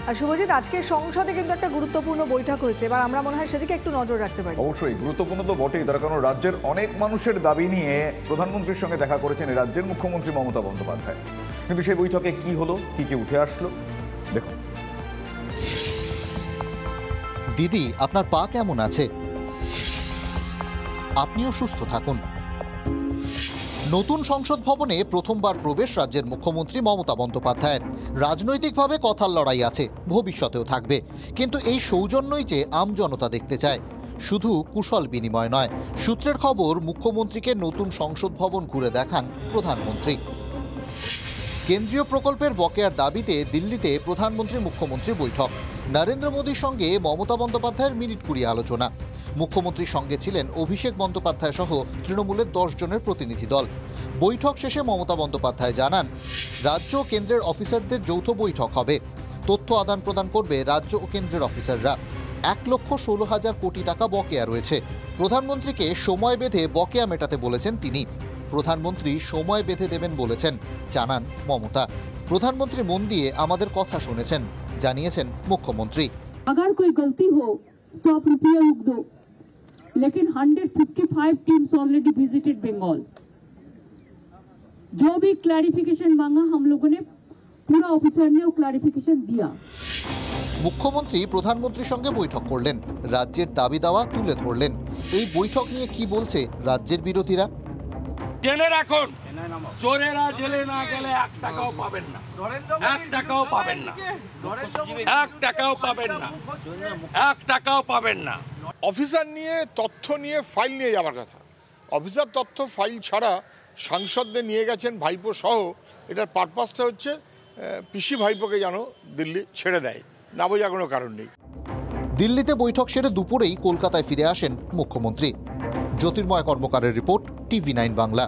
আর শুভজিৎ, আজকে সংসদে কিন্তু একটা গুরুত্বপূর্ণ বৈঠক হয়েছে, এবার আমরা মনে হয় সেদিকে একটু নজর রাখতে পারি। অবশ্যই গুরুত্বপূর্ণ তো বটেই, তার কারণ রাজ্যের অনেক মানুষের দাবি নিয়ে প্রধানমন্ত্রীর সঙ্গে দেখা করেছেন রাজ্যের মুখ্যমন্ত্রী মমতা বন্দ্যোপাধ্যায়। কিন্তু সেই বৈঠকে কি হলো, কি উঠে আসলো দেখুন। দিদি, আপনার পা কেমন আছে? আপনিও সুস্থ থাকুন। নতুন সংসদ ভবনে প্রথমবার প্রবেশ রাজ্যের মুখ্যমন্ত্রী মমতা বন্দ্যোপাধ্যায়ের। রাজনৈতিকভাবে কথার লড়াই আছে, ভবিষ্যতেও থাকবে, কিন্তু এই সৌজন্যই যে আমজনতা দেখতে চায়, শুধু কুশল বিনিময় নয়। সূত্রের খবর, মুখ্যমন্ত্রীকে নতুন সংসদ ভবন ঘুরে দেখান প্রধানমন্ত্রী। কেন্দ্রীয় প্রকল্পের বকেয়ার দাবিতে দিল্লিতে প্রধানমন্ত্রী মুখ্যমন্ত্রী বৈঠক। নরেন্দ্র মোদীর সঙ্গে মমতা বন্দ্যোপাধ্যায়ের মিনিট 20 আলোচনা। মুখ্যমন্ত্রীর সঙ্গে ছিলেন অভিষেক বন্দ্যোপাধ্যায় সহ তৃণমূলের 10 জনের প্রতিনিধি দল। বৈঠক শেষে মমতা বন্দ্যোপাধ্যায় জানান, রাজ্য ও কেন্দ্রের অফিসারদের যৌথ বৈঠক হবে। তথ্য আদান প্রদান করবে রাজ্য ও কেন্দ্রের অফিসাররা। 1,16,000 কোটি টাকা বকেয়া রয়েছে। প্রধানমন্ত্রীকে সময় বেঁধে বকেয়া মেটাতে বলেছেন তিনি। প্রধানমন্ত্রী সময় বেঁধে দেবেন বলেছেন, জানান মমতা। প্রধানমন্ত্রী মন দিয়ে আমাদের কথা শুনেছেন, জানিয়েছেন মুখ্যমন্ত্রী। अगर कोई गलती हो तो आप रुपया रुक दो, लेकिन 155 टीम्स ऑलरेडी विजिटेड बंगाल। जो भी क्लैरिफिकेशन मांगा हम लोगों ने, पूरा ऑफिसर ने वो क्लैरिफिकेशन दिया। মুখ্যমন্ত্রী প্রধানমন্ত্রীর সঙ্গে বৈঠক করলেন, রাজ্যের দাবি দাওয়া তুলে ধরলেন। এই বৈঠক নিয়ে কি বলছে রাজ্যের বিরোধীরা? জেনে রাখুন, চোরেরা জেলে না গেলে 1 টাকাও পাবেন না, 1 টাকাও পাবেন না, 1 টাকাও পাবেন না, 1 টাকাও পাবেন না। অফিসার নিয়ে, তথ্য নিয়ে, ফাইল নিয়ে যাওয়ার কথা। অফিসার তথ্য ফাইল ছাড়া সাংসদদের নিয়ে গেছেন ভাইপো সহ। এটার পারপাসটা হচ্ছে পিসি ভাইপোকে যেন দিল্লি ছেড়ে দেয়, না বোঝার কোনো কারণ নেই। দিল্লিতে বৈঠক সেরে দুপুরেই কলকাতায় ফিরে আসেন মুখ্যমন্ত্রী। জ্যোতির্ময় কর্মকারের রিপোর্ট, TV9 বাংলা।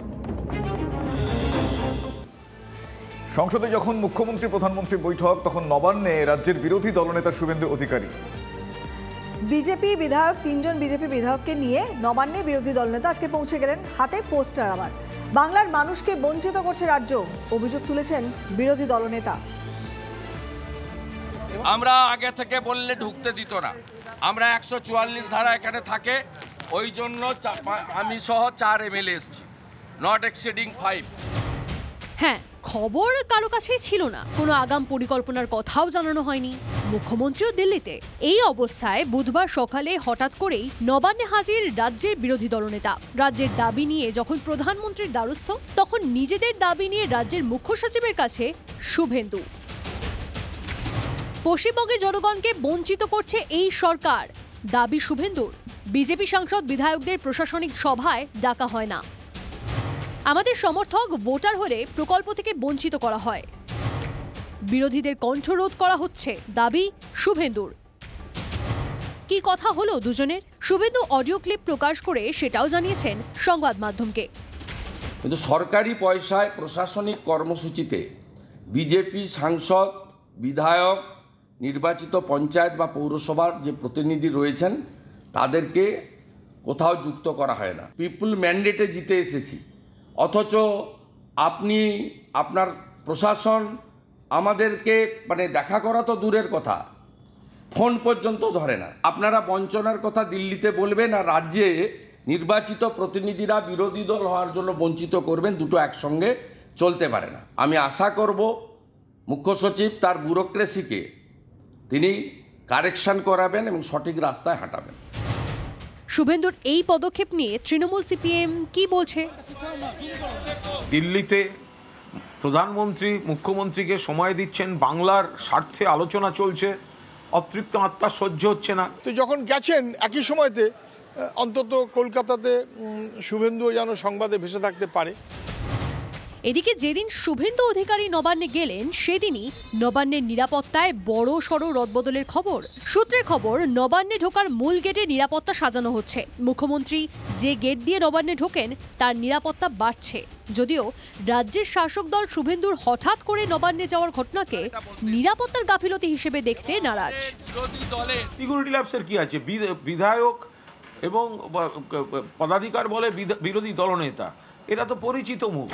সংসদে যখন মুখ্যমন্ত্রী প্রধানমন্ত্রী বৈঠক, তখন নবান্নে রাজ্যের বিরোধী দলনেতা শুভেন্দু অধিকারী। বিজেপি বিধায়ক, 3 জন বিজেপি বিধায়ককে নিয়ে নবান্নে বিরোধী দলনেতা আজকে পৌঁছে গেলেন, হাতে পোস্টার। আবার বাংলার মানুষকে বঞ্চিত করছে রাজ্য, অভিযোগ তুলেছেন বিরোধী দলনেতা। আমরা আগে থেকে বললে ঢুকতে দিত না, আমরা 144 ধারা এখানে থাকে, ওই জন্য আমি সহ 4 MLA এসেছি, নট এক্সিডিং 5। হ্যাঁ, খবর কারো কাছেই ছিল না, কোনো আগাম পরিকল্পনার কথাও জানানো হয়নি। মুখ্যমন্ত্রীও দিল্লিতে। এই অবস্থায় বুধবার সকালে হঠাৎ করেই নবান্নে হাজির রাজ্যের বিরোধী দলনেতা। রাজ্যের দাবি নিয়ে যখন প্রধানমন্ত্রীর দ্বারস্থ, তখন নিজেদের দাবি নিয়ে রাজ্যের মুখ্য সচিবের কাছে শুভেন্দু। পশ্চিমবঙ্গের জনগণকে বঞ্চিত করছে এই সরকার, দাবি শুভেন্দুর। বিজেপি সাংসদ বিধায়কদের প্রশাসনিক সভায় ডাকা হয় না। আমাদের সমর্থক ভোটার হলে প্রকল্প থেকে বঞ্চিত করা হয়। বিরোধীদের কণ্ঠরোধ করা হচ্ছে, দাবি শুভেন্দুর। কি কথা হলো দুজনের? শুভেন্দু অডিও ক্লিপ প্রকাশ করে সেটাও জানিয়েছেন সংবাদ মাধ্যমকে। কিন্তু সরকারি পয়সায় প্রশাসনিক কর্মসূচিতে বিজেপি সাংসদ, বিধায়ক, নির্বাচিত পঞ্চায়েত বা পৌরসভার যে প্রতিনিধি রয়েছেন তাদেরকে কোথাও যুক্ত করা হয় না। পিপুল ম্যান্ডেটে জিতে এসেছি, অথচ আপনি আপনার প্রশাসন আমাদেরকে দেখা করা তো দূরের কথা, ফোন পর্যন্ত ধরে না। আপনারা বঞ্চনার কথা দিল্লিতে বলবেন আর রাজ্যে নির্বাচিত প্রতিনিধিরা বিরোধী দল হওয়ার জন্য বঞ্চিত করবেন, দুটো একসঙ্গে চলতে পারে না। আমি আশা করব মুখ্য সচিব তার ব্যুরোক্রেসিকে তিনি কারেকশন করাবেন এবং সঠিক রাস্তায় হাঁটাবেন। শুভেন্দুর এই পদক্ষেপ নিয়ে তৃণমূল CPM কি বলছে? দিল্লিতে প্রধানমন্ত্রী মুখ্যমন্ত্রীকে সময় দিচ্ছেন, বাংলার স্বার্থে আলোচনা চলছে, অতৃপ্ত আত্মা সহ্য হচ্ছে না। তো যখন গেছেন একই সময়তে অন্তত কলকাতাতে শুভেন্দুও যেন সংবাদে ভেসে থাকতে পারে। এদিকে যেদিন শুভেন্দু অধিকারী নবান্নে গেলেন, সেদিনই নবান্নের নিরাপত্তায় বড় সড় রদবদলের খবর। সূত্রের খবর, নবান্নে ঢোকার মূল গেটে নিরাপত্তা সাজানো হচ্ছে। মুখ্যমন্ত্রী যে গেট দিয়ে নবান্নে ঢোকেন তার নিরাপত্তা বাড়ছে। যদিও রাজ্যের শাসক দল শুভেন্দুর হঠাৎ করে নবান্নে যাওয়ার ঘটনাকে নিরাপত্তার গাফিলতি হিসেবে দেখতে নারাজ। সিকিউরিটি ল্যাপসের কি আছে? বিধায়ক এবং পদাধিকার বলে বিরোধী দলনেতা, এরা তো পরিচিত মুখ।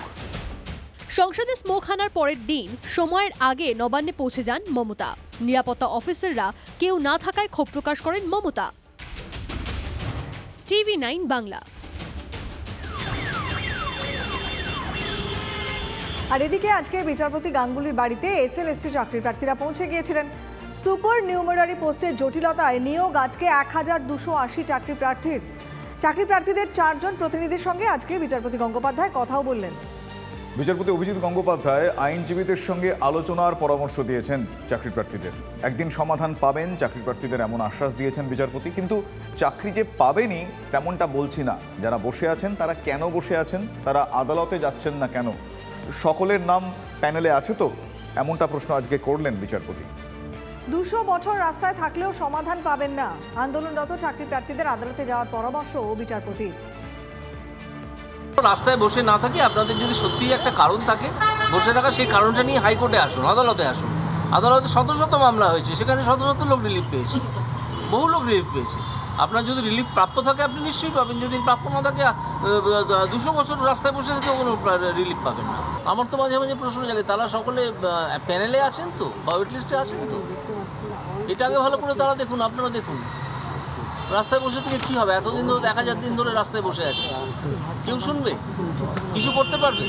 সংসদে স্মোক হানার পরের দিন সময়ের আগে নবান্নে পৌঁছে যান মমতা। নিরাপত্তা অফিসাররা কেউ না থাকায় ক্ষোভ প্রকাশ করেন মমতা। TV9 বাংলা। আর এদিকে আজকে বিচারপতি গাঙ্গুলির বাড়িতে SL/ST চাকরি প্রার্থীরা পৌঁছে গিয়েছিলেন। সুপার নিউমারারি পোস্টের জটিলতায় নিয়োগ আটকে 1280 চাকরি প্রার্থীদের 4 জন প্রতিনিধির সঙ্গে আজকে বিচারপতি গঙ্গোপাধ্যায় কথাও বললেন। বিচারপতি অভিজিৎ গঙ্গোপাধ্যায় আইনজীবীদের সঙ্গে আলোচনার পরামর্শ দিয়েছেন চাকরি প্রার্থীদের। একদিন সমাধান পাবেন চাকরি প্রার্থীদের এমন আশ্বাস দিয়েছেন বিচারপতি। কিন্তু চাকরি যে পাবেনই তেমনটা বলছি না। যারা বসে আছেন তারা কেন বসে আছেন, তারা আদালতে যাচ্ছেন না কেন, সকলের নাম প্যানেলে আছে তো, এমনটা প্রশ্ন আজকে করলেন বিচারপতি। 200 বছর রাস্তায় থাকলেও সমাধান পাবেন না, আন্দোলনরত চাকরি প্রার্থীদের আদালতে যাওয়ার পরামর্শ বিচারপতি। রাস্তায় বসে না থাকে, আপনাদের যদি সত্যিই একটা কারণ থাকে বসে থাকা, সেই কারণটা নিয়ে হাইকোর্টে আসুন, আদালতে আসুন। আদালতে শত শত মামলা হয়েছে, সেখানে শত শত লোক রিলিফ পেয়েছে, বহু লোক রিলিফ পেয়েছে। আপনার যদি রিলিফ প্রাপ্য থাকে আপনি নিশ্চয়ই পাবেন, যদি প্রাপ্য না থাকে 200 বছর রাস্তায় বসে থেকে কোনো রিলিফ পাবেন না। আমার তো মাঝে মাঝে প্রশ্ন জাগে, তারা সকলে প্যানেলে আছেন তো, বা ওয়েট লিস্টে আছেন তো? এটা আগে ভালো করে তারা দেখুন, আপনারা দেখুন। রাস্তায় বসে থেকে কি হবে? এতদিন ধরে 1000 দিন ধরে রাস্তায় বসে আছে, কেউ শুনবে? কিছু করতে পারবে?